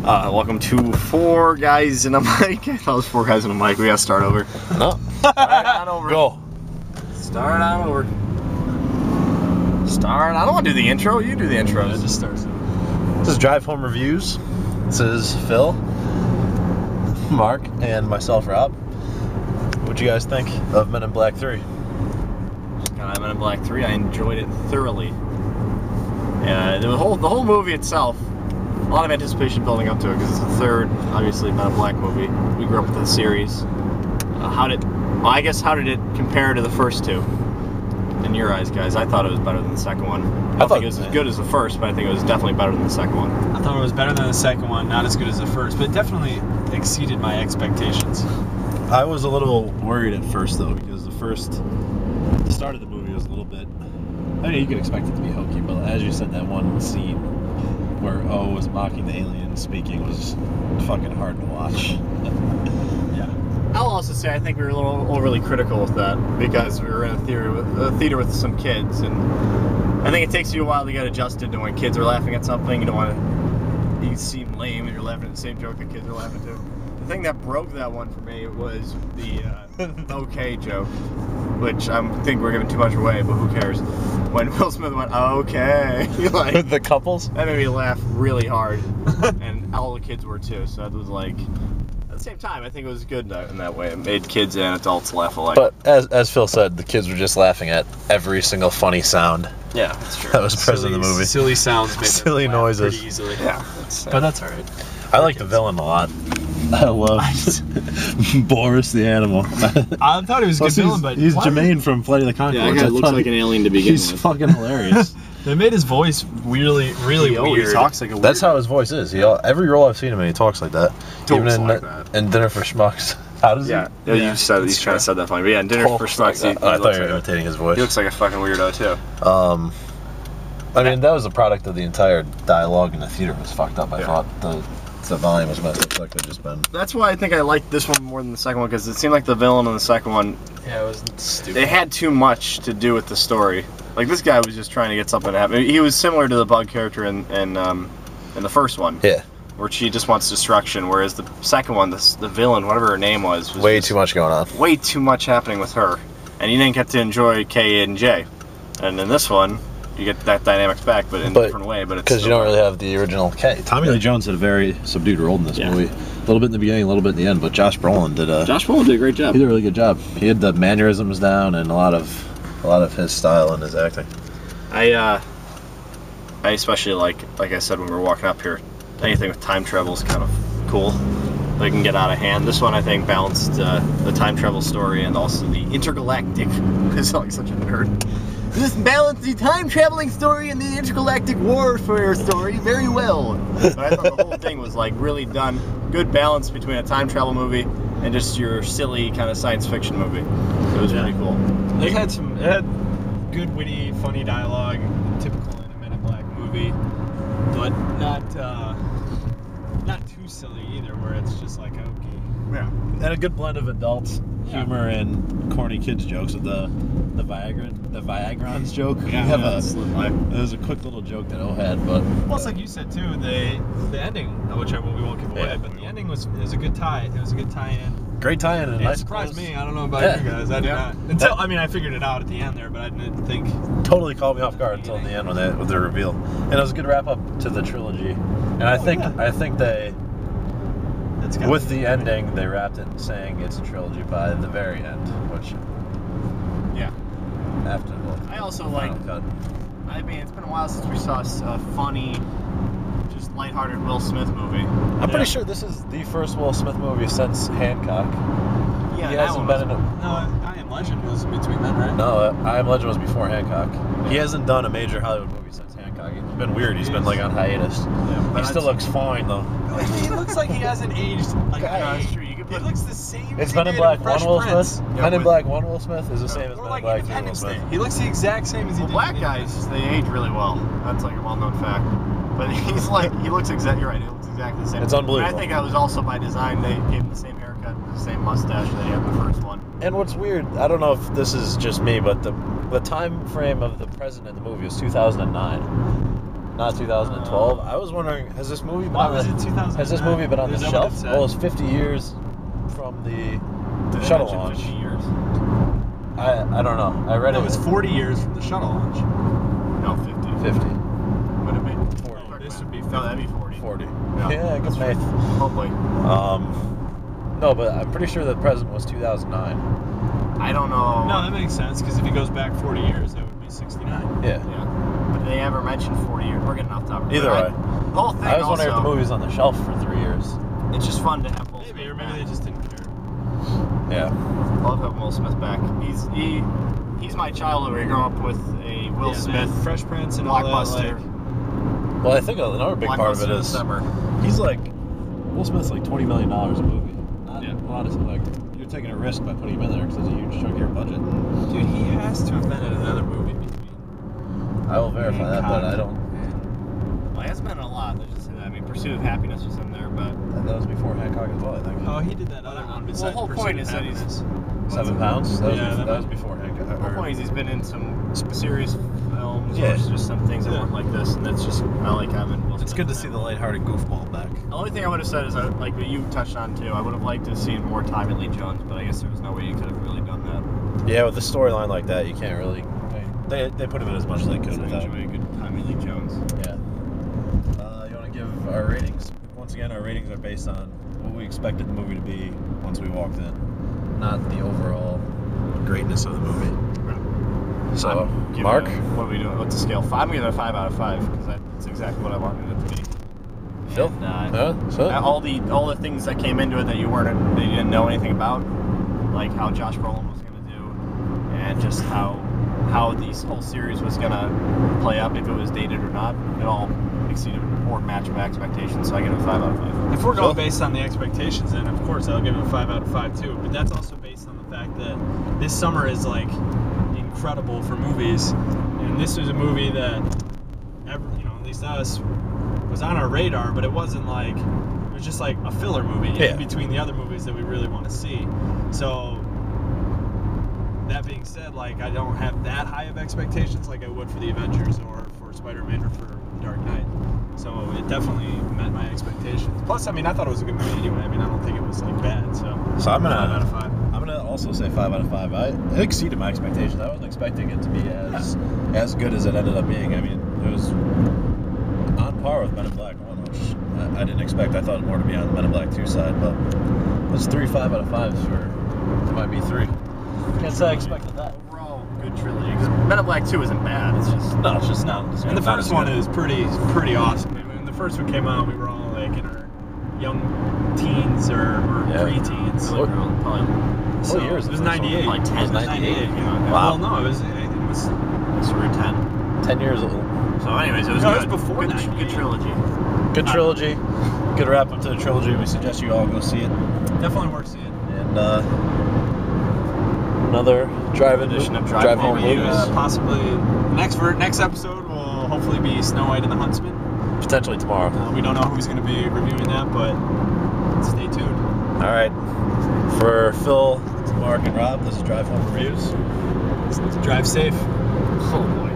Welcome to Four Guys and a Mic. I thought it was Four Guys and a Mic. We gotta start over. No. Start on over. Go. Start on over. Start. I don't want to do the intro. You do the intro. It just starts. This is Drive Home Reviews. This is Phil, Mark, and myself, Rob. What'd you guys think of Men in Black 3? Men in Black 3. I enjoyed it thoroughly. The whole movie itself, a lot of anticipation building up to it because it's the third, obviously, Men in Black movie. We grew up with the series. How did it compare to the first two? In your eyes, guys, I thought it was better than the second one. I don't think it was as good as the first, but I think it was definitely better than the second one. I thought it was better than the second one, not as good as the first, but it definitely exceeded my expectations. I was a little worried at first, though, because the start of the movie was a little bit... I mean, you could expect it to be hokey, but as you said, that one scene where O was mocking the alien speaking was fucking hard to watch. Yeah. I'll also say I think we were a little overly critical with that because we were in a theater with some kids, and I think it takes you a while to get adjusted to when kids are laughing at something. You don't want to seem lame and you're laughing at the same joke that kids are laughing to. The thing that broke that one for me was the okay joke, which I think we're giving too much away, but who cares? When Will Smith went, okay, like, The couples? that made me laugh really hard, and all the kids were too, so it was like, at the same time, I think it was good in that way. It made kids and adults laugh alike. But as Phil said, the kids were just laughing at every single funny sound Yeah, that's true. that was present in the movie. Silly sounds made Silly them laugh noises. pretty easily. Yeah. But that's alright. I like the villain a lot. I love Boris the animal. I thought he was a good villain, but he's why- Jermaine from Flight of the Conchords. Yeah, that guy looks like an alien to begin He's with. fucking hilarious. They made his voice really He weird. talks like a weird. That's how his voice is. Every role I've seen him in, he talks like that. Talks Even like that. in Dinner for Schmucks. How does Yeah, he? you said he's trying to say that funny. But yeah, in Dinner for Talks like Schmucks, that. I thought you were imitating his voice. he looks like a fucking weirdo too. I mean, that was a product of the entire dialogue in the theater was fucked up. I thought the volume was messed up. Like they've just been. That's why I think I liked this one more than the second one because it seemed like the villain in the second one, Yeah, it was stupid. they had too much to do with the story. Like this guy was just trying to get something to happen. He was similar to the Bug character in the first one. Yeah. Where she just wants destruction, whereas the second one, the villain, whatever her name was Way just too much going on. way too much happening with her, and you didn't get to enjoy K and J. And in this one, you get that dynamics back, but in a different way. But it's because you don't really have the original K. Tommy Lee Jones had a very subdued role in this movie. A little bit in the beginning, a little bit in the end. But Josh Brolin did a great job. he did a really good job. He had the mannerisms down and a lot of his style in his acting. I especially like I said when we were walking up here, anything with time travel is kind of cool. They can get out of hand. This one I think balanced the time travel story and also the intergalactic. I sound like such a nerd. This balanced the time traveling story and the intergalactic warfare story very well. But I thought the whole thing was like really done. Good balance between a time travel movie and just your silly kind of science fiction movie. It was really cool. It had good, witty, funny dialogue, typical in a Men in Black movie, but not too silly either, where it's just like okay. Yeah. And a good blend of adult humor and corny kids jokes with the Viagrons joke. It was a quick little joke that O had, but Well, it's like you said too. The ending, which we won't give away, but the ending was a good tie. It was a good tie-in. great tie-in. And It nice surprised close. me. I don't know about you guys. I did not until I figured it out at the end there, but I didn't think. Totally caught me off guard until the end with the reveal, and it was a good wrap up to the trilogy. And I think they. With the ending, they wrapped it saying it's a trilogy by the very end, which after the I also final like. cut. I mean, it's been a while since we saw a funny, just lighthearted Will Smith movie. I'm pretty sure this is the first Will Smith movie since Hancock. Yeah, He that hasn't one been in a. No, I Am Legend was in between then, right? No, I Am Legend was before Hancock. He hasn't done a major Hollywood movie since Hancock. It's been weird. He's been like on hiatus. but He still looks fine though. He looks like he hasn't aged. Like, No, that's true. You could he put looks the same. It's as Men he in did Black Fresh 1 Will Prince. Smith. Yeah, Men in with- Black 1 Will Smith is the same as Or Men in like Black 2 Will Independence Day. Smith. He looks the exact same as he Well, did. black in guys, they age really well. That's like a well-known fact. But he looks exactly. You're right. He looks exactly the same. It's unbelievable. And I think that was also by design. They gave him the same haircut, the same mustache that he had in the first one. And what's weird, I don't know if this is just me, but the time frame of the president in the movie was 2009. Not 2012. I was wondering, has this movie been Why on was the, it 2009? has this movie been on the Is that what shelf? it said? Well, it's 50 years from the Did they shuttle mention launch. 50 years? I don't know. I read No, it it was 40 years from the shuttle launch. No, 50. 50. Would it be? 40. Oh, this would be No, that'd be 40. 40. Yeah, Yeah, good math. Hopefully. No, but I'm pretty sure the present was 2009. I don't know. No, that makes sense because if he goes back 40 years, that would be 69. Yeah. Yeah. But did they ever mention 40 years? We're getting off topic. Either But way. The whole thing I was wondering if the also, movie was on the shelf for 3 years. it's just fun to have Will Maybe, Smith or maybe back. they just didn't care. Yeah. I love having Will Smith back. He's my childhood. Where I grew up with a Will Yeah, Smith man, Fresh Prince and all that. blockbuster. Like, Well, I think another big part of it Blockbuster in is summer. he's like Will Smith's like $20 million a movie. Not Yeah. a lot of like you're taking a risk by putting him in there because it's a huge chunk of your budget. dude, he has to have been in another movie between. I will verify that, but I don't. Well, he hasn't been in a lot. There's just, I mean, Pursuit of Happiness was in there, but That was before Hancock as well, I think. Oh, he did that other one besides whole Pursuit point of is that he's- Happiness. 7 pounds. That was, Yeah, that that was might- before Hancock. the whole point is he's been in some serious films, Yeah. or just some things that Yeah. weren't like this, and that's just I like having Will It's Smith good to in see that. the lighthearted goofball back. The only thing I would have said is, like what you touched on too, I would have liked to have seen more Tommy Lee Jones, but I guess there was no way you could have really done that. Yeah, with a storyline like that, you can't really. They put him in as much as they could So without. enjoy a good Tommy Lee Jones. Yeah. You want to give our ratings? Once again, our ratings are based on what we expected the movie to be once we walked in, not the overall greatness of the movie. So, I'm giving Mark? what are we doing? What's the scale? I'm giving it a 5 out of 5 because that's exactly what I wanted it to be. Phil? And, So? all the things that came into it that you didn't know anything about, like how Josh Brolin was going to do, and just how this whole series was going to play out, if it was dated or not. It all exceeded or matched my expectations, so I give it a 5 out of 5. If we're Phil? going based on the expectations, then of course I'll give it a 5 out of 5 too. But that's also based on the fact that this summer is like incredible for movies, and this was a movie that, at least us, was on our radar, but it wasn't like it was just like a filler movie Yeah. in between the other movies that we really want to see. So that being said, like I don't have that high of expectations like I would for the Avengers or for Spider-Man or for Dark Knight. So it definitely met my expectations. Plus, I mean, I thought it was a good movie anyway. I mean, I don't think it was like bad. So So I'm 5 out gonna of 5. I'm gonna also say 5 out of 5. It exceeded my expectations. I wasn't expecting it to be as good as it ended up being. I mean, it was on par with Men in Black 1, which I didn't expect. I thought more to be on the Men in Black 2 side, but it's 3 5 out of 5s for my B3. Can't say I expected that. Overall, good trilogy. Because Men in Black 2 isn't bad. It's just No, it's just not. It's And the not first as one good. is pretty awesome. I mean, when the first one came out, we were all like in our young teens or Yeah. pre-teens. What- probably So year is it the was first one? 98. Like 10, It was 98. Wow. Wow. Well, no, it was so we're 10. 10 years old. So, anyways, it was No, it good. was before good, 98. good trilogy. Good trilogy. Good wrap up to the trilogy. We suggest you all go see it. definitely worth seeing. And another drive-in Edition of drive, Drive home Home movies. Possibly next episode will hopefully be Snow White and the Huntsman. Potentially tomorrow. We don't know who's going to be reviewing that, but stay tuned. All right. For Phil, Mark, and Rob, this is Drive Home Reviews. Drive safe. Oh, boy.